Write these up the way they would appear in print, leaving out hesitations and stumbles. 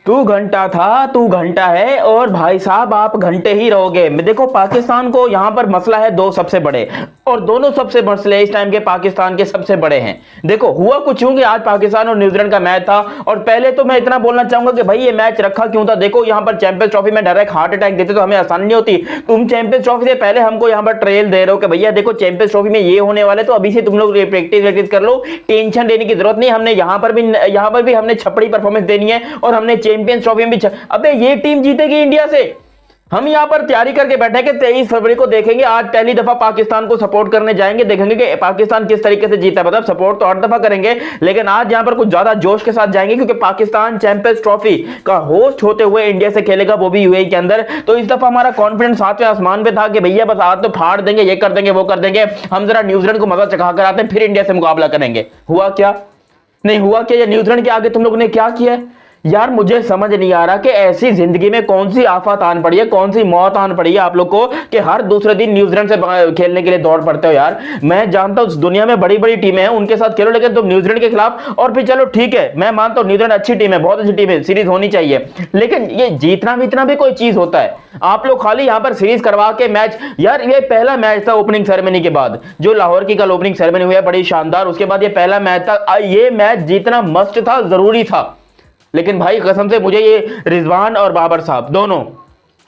तू घंटा था, तू घंटा है, और भाई साहब आप घंटे ही रहोगे। देखो पाकिस्तान को यहां पर मसला है दो सबसे बड़े, और दोनों सबसे मसले इस टाइम के पाकिस्तान के सबसे बड़े हैं। देखो हुआ कुछ यूं कि आज पाकिस्तान और न्यूजीलैंड का मैच था, और पहले तो मैं इतना बोलना चाहूंगा कि भाई ये मैच रखा क्यों था। देखो यहां पर चैंपियंस ट्रॉफी में डायरेक्ट हार्ट अटैक देते तो हमें आसानी नहीं होती। तुम चैंपियंस ट्रॉफी से पहले हमको यहां पर ट्रेल दे रहे हो कि भैया देखो चैंपियंस ट्रॉफी में ये होने वाले, तो अभी से तुम लोग प्रैक्टिस कर लो, टेंशन लेने की जरूरत नहीं। हमने यहां पर भी हमने छपड़ी परफॉर्मेंस देनी है, और हमने चैंपियंस ट्रॉफी में भी अबे ये टीम जीतेगी इंडिया से। हम यहां पर तैयारी करके बैठे कि 23 फरवरी को देखेंगे, आज पहली दफा पाकिस्तान को सपोर्ट करने जाएंगे, देखेंगे कि पाकिस्तान किस तरीके से जीता है। मतलब सपोर्ट तो 8 दफा करेंगे, लेकिन आज यहां पर कुछ ज्यादा जोश के साथ जाएंगे, क्योंकि पाकिस्तान चैंपियंस ट्रॉफी का होस्ट होते हुए इंडिया से खेलेगा, वो भी यूएई के अंदर। तो इस दफा हमारा कॉन्फिडेंस सातवें आसमान पे था कि भैया बस आज तो फाड़ देंगे, ये कर देंगे, वो कर देंगे, हम जरा न्यूजीलैंड को मजा चखा कर आते हैं, फिर इंडिया से मुकाबला करेंगे। हुआ क्या? नहीं हुआ क्या? या न्यूजीलैंड के आगे तुम लोगों ने क्या किया है यार? मुझे समझ नहीं आ रहा कि ऐसी जिंदगी में कौन सी आफत आन पड़ी है, कौन सी मौत आन पड़ी है आप लोग को कि हर दूसरे दिन न्यूजीलैंड से खेलने के लिए दौड़ पड़ते हो यार। मैं जानता हूं दुनिया में बड़ी बड़ी टीमें हैं, उनके साथ खेलो, लेकिन तुम न्यूजीलैंड के खिलाफ, और फिर चलो ठीक है मैं मानता हूं न्यूजीलैंड अच्छी टीम है, बहुत अच्छी टीम है, सीरीज होनी चाहिए, लेकिन ये जीतना बीतना भी कोई चीज होता है। आप लोग खाली यहां पर सीरीज करवा के मैच, यार ये पहला मैच था ओपनिंग सेरेमनी के बाद, जो लाहौर की कल ओपनिंग सेरेमनी हुई है बड़ी शानदार, उसके बाद ये पहला मैच था, ये मैच जीतना मस्ट था, जरूरी था। लेकिन भाई कसम से मुझे ये रिजवान और बाबर साहब दोनों,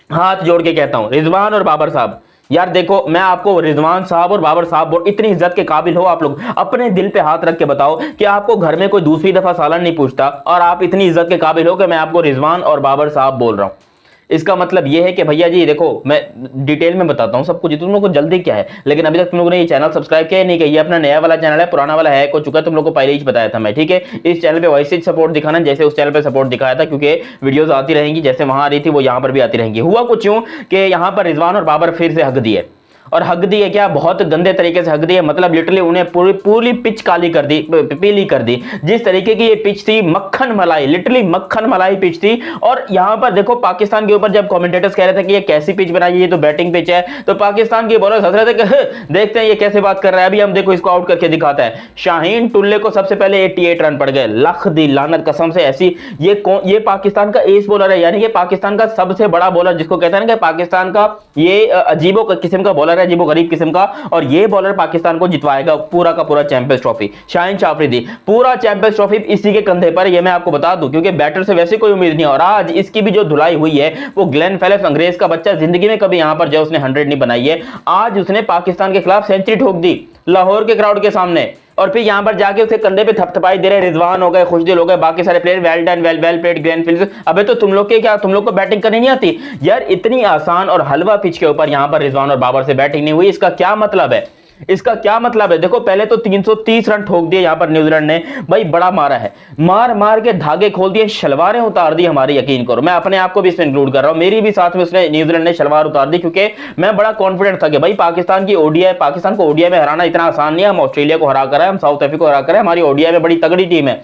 हाथ जोड़ के कहता हूं, रिजवान और बाबर साहब, यार देखो मैं आपको रिजवान साहब और बाबर साहब इतनी इज्जत के काबिल हो, आप लोग अपने दिल पे हाथ रख के बताओ कि आपको घर में कोई दूसरी दफा सालन नहीं पूछता, और आप इतनी इज्जत के काबिल हो कि मैं आपको रिजवान और बाबर साहब बोल रहा हूं। इसका मतलब यह है कि भैया जी देखो मैं डिटेल में बताता हूं सब कुछ, तुम लोगों को जल्दी क्या है, लेकिन अभी तक तुम लोगों ने ये चैनल सब्सक्राइब किया नहीं, कि ये अपना नया वाला चैनल है, पुराना वाला है हो चुका है, तुम लोगों को पहले ही बताया था मैं, ठीक है। इस चैनल पे वैसे ही सपोर्ट दिखाना जैसे उस चैनल पे सपोर्ट दिखाया था, क्योंकि वीडियोस आती रहेंगी, जैसे वहां आ रही थी वो यहां पर भी आती रहेंगी। हुआ कुछ यूं कि यहां पर रिजवान और बाबर फिर से हक दिए, और हक दी है क्या, बहुत गंदे तरीके से हक दी है। मतलब लिटरली उन्हें पूरी पिच काली कर दी, पीली कर दी। जिस तरीके की ये पिच थी, मक्खन मलाई, लिटरली मक्खन मलाई पिच थी। और यहां पर देखो पाकिस्तान के ऊपर जब कमेंटेटर्स कह रहे थे कि ये कैसी पिच बनाई है, ये तो बैटिंग पिच है, तो पाकिस्तान के बॉलर हंस रहे थे कि देखते हैं ये कैसे बात कर रहा है, अभी हम देखो इसको आउट करके दिखाता है। शाहीन टुल्ले को सबसे पहले 88 रन पड़ गए, लख दी लानत कसम से ऐसी। ये पाकिस्तान का एस बॉलर है, यानी कि पाकिस्तान का सबसे बड़ा बॉलर, जिसको कहते हैं ना कि पाकिस्तान का ये अजीबो किस्म का बॉलर है, अजीबो गरीब किस्म का, और ये बॉलर पाकिस्तान को जितवाएगा पूरा का पूरा चैंपियंस ट्रॉफी। शाहीन आफरीदी पूरा चैंपियंस ट्रॉफी इसी के कंधे पर, ये मैं आपको बता दूं, क्योंकि बैटर से वैसे कोई उम्मीद नहीं। और आज इसकी भी जो धुलाई हुई है, वो ग्लेन फेलिप्स अंग्रेज का बच्चा, जिंदगी में कभी यहां पर जो उसने 100 नहीं बनाई है, आज उसने पाकिस्तान के खिलाफ सेंचुरी ठोक दी लाहौर के क्राउड के सामने। और फिर यहां पर जाके उसके कंधे पे थपथपाई दे रहे, रिजवान हो गए, खुशदिल हो गए, बाकी सारे player well done, well played, Glenn Phelps. अबे तो तुम लोग के क्या, तुम लोग को बैटिंग करनी नहीं आती यार? इतनी आसान और हलवा पिच के ऊपर यहां पर रिजवान और बाबर से बैटिंग नहीं हुई, इसका क्या मतलब है? इसका क्या मतलब है? देखो पहले तो 330 रन ठोक दिए यहां पर न्यूजीलैंड ने, भाई बड़ा मारा है, मार के धागे खोल दिए, शलवारें उतार दी हमारी, यकीन करो। मैं अपने आप को भी इसमें इंक्लूड कर रहा हूं, मेरी भी साथ में उसने न्यूजीलैंड ने शलवार उतार दी, क्योंकि मैं बड़ा कॉन्फिडेंट था कि भाई पाकिस्तान की ओडीआई, पाकिस्तान को ओडीआई में हराना इतना आसान नहीं है। हम ऑस्ट्रेलिया को हरा कर है, हम साउथ अफ्रीका को हरा कर है, हमारी ओडीआई में बड़ी तगड़ी टीम है।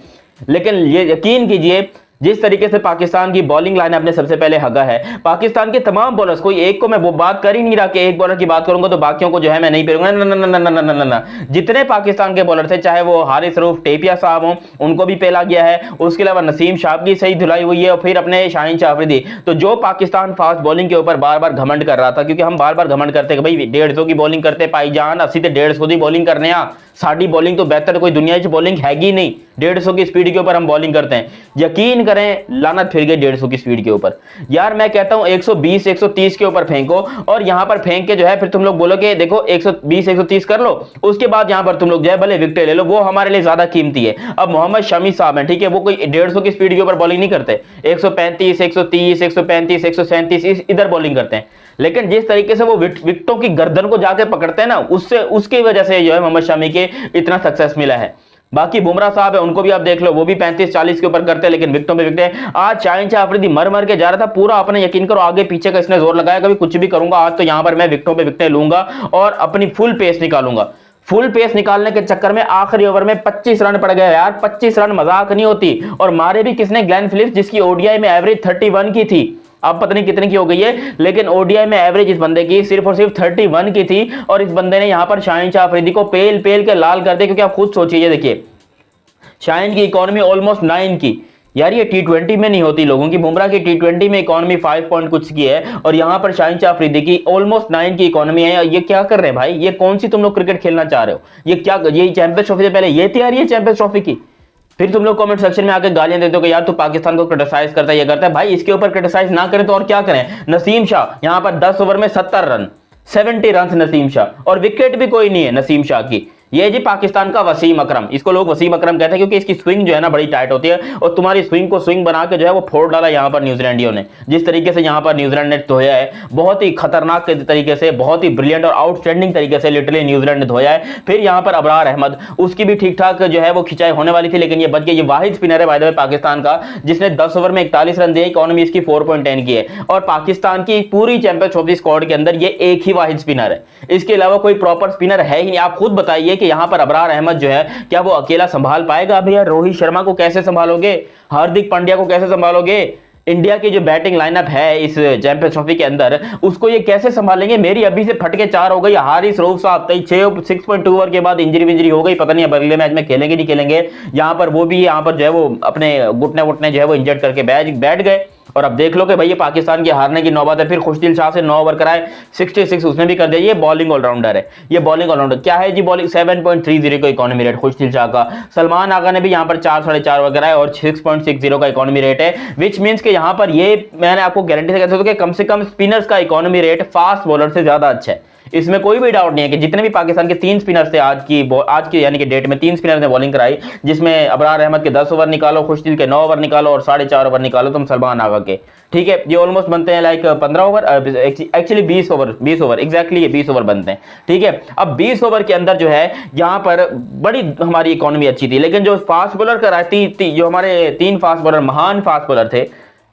लेकिन ये यकीन कीजिए जिस तरीके से पाकिस्तान की बॉलिंग लाइन अपने सबसे पहले हगा है, पाकिस्तान के तमाम बॉलर्स, कोई एक को मैं वो बात कर ही नहीं रहा कि एक बॉलर की बात करूंगा तो बाकियों को जो है मैं नहीं पेरूंगा, ना। जितने पाकिस्तान के बॉलर थे, चाहे वो हारिस रऊफ, टेपिया साहब हो, उनको भी पेला गया है, उसके अलावा नसीम शाह की सही धुलाई हुई है, और फिर अपने शाहीन आफरीदी। तो जो पाकिस्तान फास्ट बॉलिंग के ऊपर बार बार घमंड कर रहा था, क्योंकि हम बार बार घमंड करते भाई 150 की बॉलिंग करते पाईजान, 80 से 150 की बॉलिंग करने, साड़ी बॉलिंग तो बेहतर कोई दुनिया की बॉलिंग हैगी नहीं, 150 की स्पीड के ऊपर हम बॉलिंग करते हैं। यकीन करें लानत फिर गई 150 की स्पीड के ऊपर। यार मैं कहता हूं 120 130 के ऊपर फेंको, और यहां पर फेंक के जो है फिर तुम लोग बोलो कि देखो 120 130 कर लो, उसके बाद यहां पर तुम लोग जो है भले विकेट ले लो, वो हमारे लिए ज्यादा कीमती है। अब मोहम्मद शमी साहब हैं, ठीक है, वो कोई 150 की स्पीड के ऊपर बॉलिंग नहीं करते, 135 130 135 137 इधर बॉलिंग करते हैं। लेकिन जिस तरीके से वो विकेटों की गर्दन को जाके पकड़ते हैं ना, उससे उसकी वजह से जो है मोहम्मद शमी के इतना सक्सेस मिला है। बाकी बुमराह साहब है, उनको भी आप देख लो, वो भी 35-40 के ऊपर करते हैं, लेकिन विकेटों पे विकेट है। आज शाहीन आफरीदी मर के जा रहा था पूरा, अपने यकीन करो आगे पीछे का इसने जोर लगाया, कभी कुछ भी करूंगा आज तो यहां पर मैं विकेटों पे विकेटें लूंगा और अपनी फुल पेस निकालूंगा। फुल पेस निकालने के चक्कर में आखिरी ओवर में 25 रन पड़ गए यार, 25 रन मजाक नहीं होती। और मारे भी किसने? ग्लेन फेलिप्स, जिसकी ओडीआई में एवरेज 31 की थी, अब पता नहीं कितने की हो गई है, लेकिन ओडीआई में एवरेज इस बंदे की सिर्फ और सिर्फ 31 की थी। और इस बंदे ने यहां पर शाहीन आफरीदी को पेल के लाल कर दिया, क्योंकि आप खुद सोचिए, देखिए शाहीन की इकोनॉमी ऑलमोस्ट 9 की, यार ये टी20 में नहीं होती लोगों की। बुमराह की टी20 में इकोनॉमी 5 पॉइंट कुछ की है और यहाँ पर शाहिन शाह अफरीदी की ऑलमोस्ट 9 की इकोनॉमी है। ये क्या कर रहे हैं भाई, ये कौन सी तुम लोग क्रिकेट खेलना चाह रहे हो? ये क्या, ये चैंपियंस ट्रॉफी से पहले ये तैयारी है चैंपियंस ट्रॉफी की? फिर तुम लोग कमेंट सेक्शन में आकर गालियां देते हो कि यार तू पाकिस्तान को क्रिटिसाइज करता है, ये करता है। भाई इसके ऊपर क्रिटिसाइज ना करें तो और क्या करें? नसीम शाह यहाँ पर 10 ओवर में 70 रन, 70 रन नसीम शाह, और विकेट भी कोई नहीं है नसीम शाह की। ये जी पाकिस्तान का वसीम अकरम, इसको लोग वसीम अकरम कहते हैं क्योंकि इसकी स्विंग जो है ना बड़ी टाइट होती है, और तुम्हारी स्विंग को स्विंग बना के जो है वो फोड़ डाला यहाँ पर न्यूजीलैंडियों ने। जिस तरीके से यहाँ पर न्यूजीलैंड ने धोया है, बहुत ही खतरनाक तरीके से, बहुत ही ब्रिलियंट और आउटस्टैंडिंग तरीके से लिटरली न्यूजीलैंड ने धोया है। फिर यहाँ पर अबरार अहमद, उसकी भी ठीक ठाक जो है वो खिंचाई होने वाली थी, लेकिन ये बच गई। ये वाहिद स्पिनर है बाय द वे पाकिस्तान का जिसने 10 ओवर में 41 रन दिए, इकोनॉमी इसकी 4.10 की है, और पाकिस्तान की पूरी चैंपियंस ट्रॉफी स्क्वाड के अंदर ये एक ही वाहिद स्पिनर है, इसके अलावा कोई प्रॉपर स्पिनर है ही नहीं। आप खुद बताइए कि यहाँ पर अबरार अहमद जो है क्या वो अकेला संभाल पाएगा? भैया रोहित शर्मा को कैसे संभालोगे? हार्दिक पांड्या को कैसे संभालोगे? इंडिया की जो बैटिंग लाइनअप है इस चैंपियंस ट्रॉफी के अंदर, उसको ये कैसे संभालेंगे? मेरी अभी से फटके 4 हो गई। हारिस रऊफ साहब 6.2 ओवर के बाद इंजरी विंजरी हो गई, पता नहीं अब अगले मैच में खेलेंगे नहीं खेलेंगे। यहाँ पर वो भी यहाँ पर जो है वो अपने घुटने वुटने जो है वो इंजर्ड करके बैठ गए, और अब देख लो कि भाई ये पाकिस्तान की हारने की नौबत है। फिर खुशदिल शाह से 9 ओवर कराए, 66 उसने भी कर दिया। ये बॉलिंग ऑलराउंडर है, ये बॉलिंग ऑलराउंडर क्या है जी? बॉलिंग 7.30 का इकोनॉमी रेट खुशदिल शाह का। सलमान आगा ने भी यहाँ पर 4 साढ़े 4 ओवर कराए और 6.60 का इकोनॉमी रेट है, विच मीन्स कि यहाँ पर ये मैंने आपको गारंटी से कह सकता हूं कि कम से कम स्पिनर्स का इकोनॉमी रेट फास्ट बॉलर से ज्यादा अच्छा है। इसमें कोई भी डाउट नहीं है कि जितने भी पाकिस्तान के 3 स्पिनर्स थे आज की यानी कि डेट में 3 स्पिनर्स ने बॉलिंग कराई, जिसमें अबरार अहमद के 10 ओवर निकालो, खुशदिल के 9 ओवर निकालो और 4.5 ओवर निकालो तुम सलमान आगा के, ठीक है, ये ऑलमोस्ट बनते हैं like 15 over, actually 20 over exactly ये 20 ओवर बनते हैं, ठीक है। अब 20 ओवर के अंदर जो है यहाँ पर बड़ी हमारी इकोनॉमी अच्छी थी, लेकिन जो फास्ट बॉलर कराती जो हमारे 3 फास्ट बॉलर, महान फास्ट बॉलर थे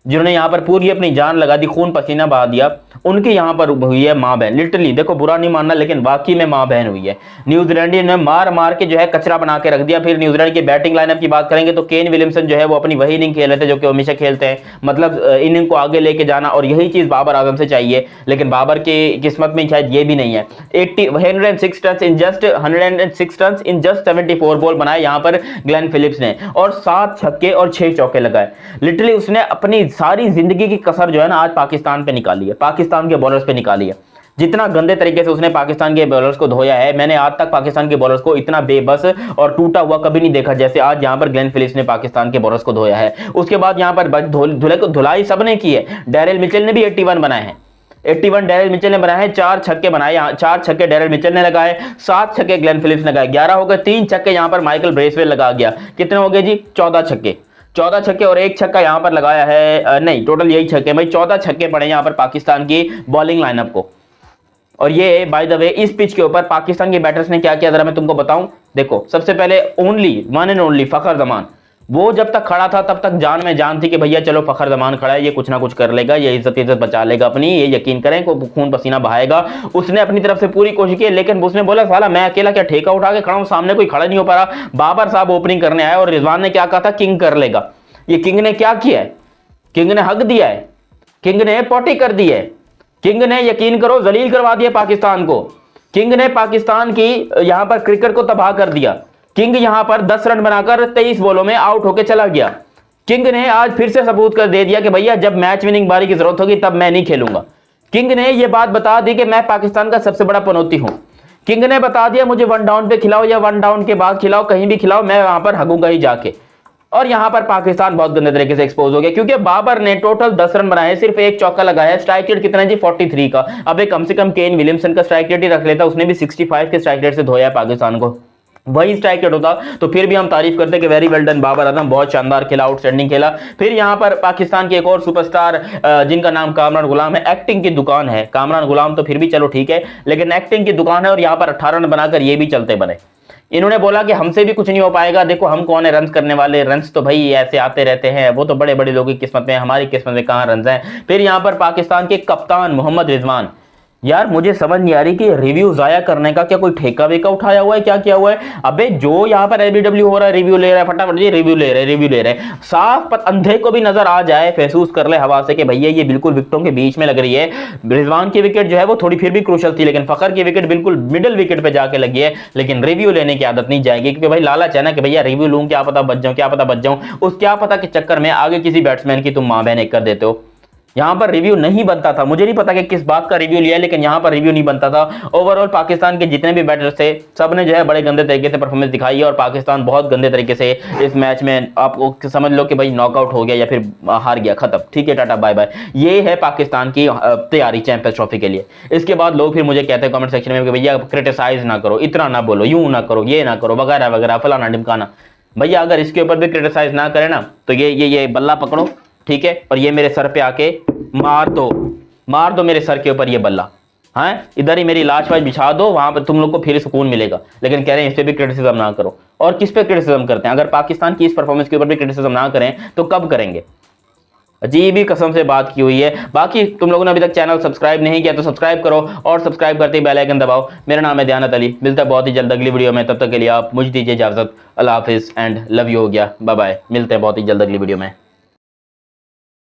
जिन्होंने यहाँ पर पूरी अपनी जान लगा दी, खून पसीना बहा दिया, उनकी यहाँ पर हुई है माँ बहन। लिटरली देखो, बुरा नहीं मानना लेकिन वाकई में माँ बहन हुई है। न्यूजीलैंडियन ने मार मार के जो है कचरा बना के रख दिया। फिर न्यूजीलैंड की बैटिंग लाइनअप की बात करेंगे तो केन विलियमसन जो है वो अपनी वही इनिंग खेल रहे थे जो कि हमेशा खेलते हैं, मतलब इनिंग को आगे लेके जाना, और यही चीज बाबर आजम से चाहिए, लेकिन बाबर की किस्मत में शायद ये भी नहीं है। 106 टन्स इन जस्ट 74 बॉल बनाए यहाँ पर ग्लेन फिलिप्स ने, और 7 छक्के और 6 चौके लगाए। लिटरली उसने अपनी सारी जिंदगी की कसर जो है ना आज पाकिस्तान पे निकाली है, पाकिस्तान के बॉलर्स पे निकाली है। जितना गंदे तरीके से उसने पाकिस्तान के बॉलर्स को धोया है, मैंने आज तक पाकिस्तान के बॉलर्स को इतना बेबस और टूटा हुआ कभी नहीं देखा जैसे आज यहाँ पर ग्लेन फिलिप्स ने पाकिस्तान के बॉलर्स को धोया है। उसके बाद यहाँ पर धुलाई सबने की है। डैरेल मिचेल ने भी 81 बनाए हैं, 81 डैरेल मिचेल ने बनाए हैं, 4 छक्के बनाए, 4 छक्के डैरेल मिचेल ने लगाए, 7 छक्के ग्लेन फिलिप्स ने लगाए, 11 हो गए, 3 छक्के यहाँ पर माइकल ब्रेसवेल लगा गया। कितने हो गए जी? 14 छक्के और 1 छक्का यहाँ पर लगाया है, नहीं टोटल यही छक्के भाई, 14 छक्के पड़े यहाँ पर पाकिस्तान की बॉलिंग लाइनअप को। और ये बाय द वे इस पिच के ऊपर पाकिस्तान के बैटर्स ने क्या किया जरा मैं तुमको बताऊं। देखो, सबसे पहले वन एंड ओनली फखर जमान, वो जब तक खड़ा था तब तक जान में जान थी कि भैया चलो फखर जमान खड़ा है, ये कुछ ना कुछ कर लेगा, ये इज्जत बचा लेगा अपनी, ये यकीन करें को खून पसीना बहाएगा। उसने अपनी तरफ से पूरी कोशिश की, लेकिन उसने बोला साला मैं अकेला क्या ठेका उठा के खड़ा हूं, सामने कोई खड़ा नहीं हो पा रहा। बाबर साहब ओपनिंग करने आए और रिजवान ने क्या कहा था, किंग कर लेगा। ये किंग ने क्या किया है? किंग ने हक दिया है, किंग ने पोटी कर दी है, किंग ने यकीन करो जलील करवा दिया पाकिस्तान को। किंग ने पाकिस्तान की यहां पर क्रिकेट को तबाह कर दिया। किंग यहां पर 10 रन बनाकर 23 बॉलों में आउट होकर चला गया। किंग ने आज फिर से सबूत कर दे दिया कि भैया जब मैच विनिंग बारी की जरूरत होगी तब मैं नहीं खेलूंगा। किंग ने यह बात बता दी कि मैं पाकिस्तान का सबसे बड़ा पनौती हूं। किंग ने बता दिया मुझे 1 डाउन पे खिलाओ या 1 डाउन के बाद खिलाओ, कहीं भी खिलाओ, मैं वहां पर हगूंगा ही जाके। और यहां पर पाकिस्तान बहुत गंदे तरीके से एक्सपोज हो गया, क्योंकि बाबर ने टोटल 10 रन बनाए, सिर्फ 1 चौका लगाया। स्ट्राइक रेट कितना है जी? 43 का। अब कम से कम केन विलियमसन का स्ट्राइक रेट ही रख लेता, उसने भी 65 के स्ट्राइक रेट से धोया पाकिस्तान को। वही स्ट्राइक रेट होता तो फिर भी हम तारीफ करते कि very well done Babar Azam, बहुत शानदार खेला, आउटस्टैंडिंग खेला। फिर यहाँ पर पाकिस्तान के एक और सुपरस्टार जिनका नाम कामरान गुलाम है, एक्टिंग की दुकान है, कामरान गुलाम तो फिर भी चलो ठीक है, लेकिन एक्टिंग की दुकान है, और यहाँ पर 18 रन बनाकर ये भी चलते बने। इन्होंने बोला कि हमसे भी कुछ नहीं हो पाएगा, देखो हम कौन है रन करने वाले, रन्स तो भाई ऐसे आते रहते हैं, वो तो बड़े बड़े लोगों की किस्मत में, हमारी किस्मत में कहाँ रन्स हैं। फिर यहाँ पर पाकिस्तान के कप्तान मोहम्मद रिजवान, यार मुझे समझ नहीं आ रही कि रिव्यू जाया करने का क्या कोई ठेका वेका उठाया हुआ है, क्या किया हुआ है। अबे जो यहाँ पर एलबीडब्ल्यू हो रहा है, रिव्यू ले रहा है, फटाफट जी रिव्यू ले रहे हैं, रिव्यू ले रहे हैं। साफ पर अंधे को भी नजर आ जाए, महसूस कर ले हवा से कि भैया ये बिल्कुल विकेटों के बीच में लग रही है। रिजवान की विकेट जो है वो थोड़ी फिर भी क्रूशल थी, लेकिन फखर की विकेट बिल्कुल मिडिल विकेट पे जाके लगी है। लेकिन रिव्यू लेने की आदत नहीं जाएगी, क्योंकि भाई लालच है ना कि भैया रिव्यू लूं, क्या पता बच जाऊं, क्या पता बच जाऊं। उस क्या पता के चक्कर में आगे किसी बैट्समैन की तुम मां बहन एक कर देते हो। यहां पर रिव्यू नहीं बनता था, मुझे नहीं पता कि किस बात का रिव्यू लिया है, लेकिन यहां पर रिव्यू नहीं बनता था। ओवरऑल पाकिस्तान के जितने भी बैटर्स थे सब ने जो है बड़े गंदे तरीके से परफॉर्मेंस दिखाई है, और पाकिस्तान बहुत गंदे तरीके से इस मैच में आपको समझ लो कि भाई नॉकआउट हो गया या फिर हार गया, खत्म, ठीक है, टाटा बाय बाय। ये है पाकिस्तान की तैयारी चैंपियंस ट्रॉफी के लिए। इसके बाद लोग फिर मुझे कहते हैं कमेंट सेक्शन में कि भैया क्रिटिसाइज ना करो, इतना ना बोलो, यूं ना करो, ये ना करो, वगैरह वगैरह, फलाना ढिमकाना। भैया अगर इसके ऊपर भी क्रिटिसाइज ना करें ना तो ये बल्ला पकड़ो, ठीक है, और ये मेरे सर पे आके मार दो मेरे सर के ऊपर ये बल्ला। हाँ, इधर ही मेरी लाश वाश बिछा दो, वहां पर तुम लोग को फिर सुकून मिलेगा। लेकिन कह रहे हैं इस पे भी क्रिटिसिज्म ना करो। और किस पे क्रिटिसिज्म करते हैं? अगर पाकिस्तान की इस परफॉर्मेंस के ऊपर भी क्रिटिसिज्म ना करें तो कब करेंगे? अजीब ही कसम से बात की हुई है। बाकी तुम लोगों ने अभी तक चैनल सब्सक्राइब नहीं किया तो सब्सक्राइब करो, और सब्सक्राइब करते ही बेल आइकन दबाओ। मेरा नाम है दयानत अली, मिलता है बहुत ही जल्द अगली वीडियो में। तब तक के लिए आप मुझे दीजिए इजाजत। अल्लाह हाफिज एंड लव यू हो गया, बाय बाय। मिलते हैं बहुत ही जल्द अगली वीडियो में।